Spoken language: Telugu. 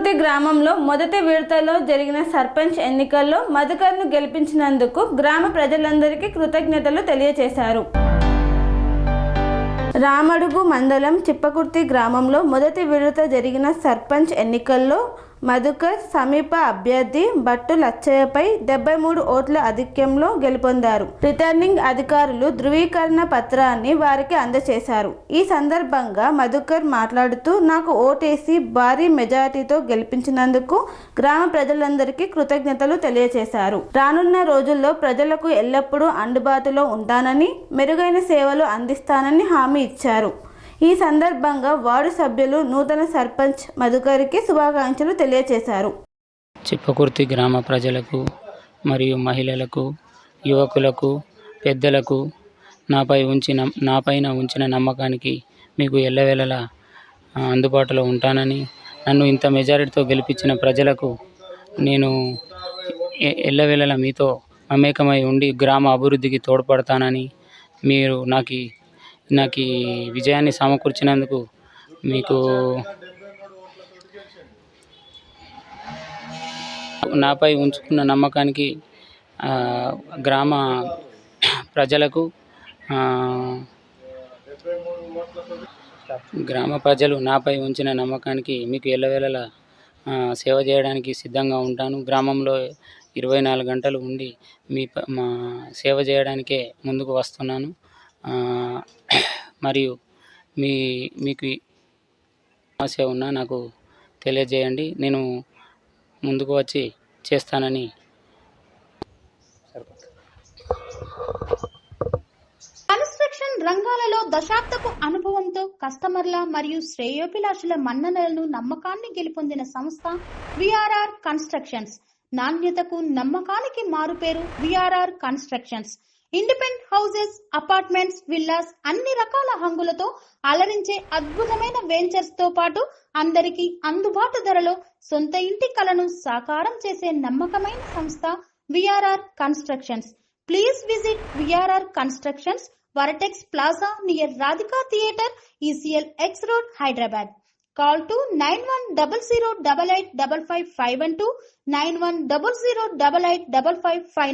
చిప్పకుర్తి గ్రామంలో మొదటి విడతలో జరిగిన సర్పంచ్ ఎన్నికల్లో మధుకర్ను గెలిపించినందుకు గ్రామ ప్రజలందరికీ కృతజ్ఞతలు తెలియజేశారు. రామడుగు మండలం చిప్పకుర్తి గ్రామంలో మొదటి విడత జరిగిన సర్పంచ్ ఎన్నికల్లో మధుకర్ సమీప అభ్యర్థి భట్టు లచ్చయ్యపై 73 ఓట్ల ఆధిక్యంలో గెలుపొందారు. రిటర్నింగ్ అధికారులు ధృవీకరణ పత్రాన్ని వారికి అందజేశారు. ఈ సందర్భంగా మధుకర్ మాట్లాడుతూ, నాకు ఓటేసి భారీ మెజారిటీతో గెలిపించినందుకు గ్రామ ప్రజలందరికీ కృతజ్ఞతలు తెలియజేశారు. రానున్న రోజుల్లో ప్రజలకు ఎల్లప్పుడూ అందుబాటులో ఉంటానని, మెరుగైన సేవలు అందిస్తానని హామీ ఇచ్చారు. ఈ సందర్భంగా వార్డు సభ్యులు నూతన సర్పంచ్ మధుకర్కి శుభాకాంక్షలు తెలియజేశారు. చిప్పకుర్తి గ్రామ ప్రజలకు మరియు మహిళలకు, యువకులకు, పెద్దలకు నాపైన ఉంచిన నమ్మకానికి మీకు ఎల్లవేళలా అందుబాటులో ఉంటానని, నన్ను ఇంత మెజారిటీతో గెలిపించిన ప్రజలకు నేను ఎల్లవేళలా మీతో మమేకమై ఉండి గ్రామ అభివృద్ధికి తోడ్పడతానని, మీరు నాకు విజయాన్ని సమకూర్చినందుకు మీకు నాపై ఉంచుకున్న నమ్మకానికి గ్రామ ప్రజలు నాపై ఉంచిన నమ్మకానికి మీకు ఎల్లవేళలా సేవ చేయడానికి సిద్ధంగా ఉంటాను. గ్రామంలో 24 గంటలు ఉండి మా సేవ చేయడానికే ముందుకు వస్తున్నాను. మరియు మీకు సమస్య ఉన్నా నాకు తెలియజేయండి, నేను ముందుకు వచ్చి చేస్తానని. కన్స్ట్రక్షన్ రంగాలలో దశాబ్దపు అనుభవంతో కస్టమర్ల మరియు శ్రేయోభిలాషుల మన్ననలను, నమ్మకాన్ని గెలుపొందిన సంస్థ విఆర్ఆర్ కన్స్ట్రక్షన్స్. నాణ్యతకు, నమ్మకానికి మారుపేరు VRR constructions. Independent houses, apartments, villas అన్ని రకాల హంగులతో అలరించే అద్భుతమైన వెంచర్స్ తో పాటు అందరికీ అందుబాటు ధరలో సొంత ఇంటి కలను సాకారం చేసే నమ్మకమైన సంస్థ VRR constructions. Please visit VRR constructions, వరటెక్స్ plaza near Radhika theatre, ECL X Road, Hyderabad. Call to 910088555512, 9100885559.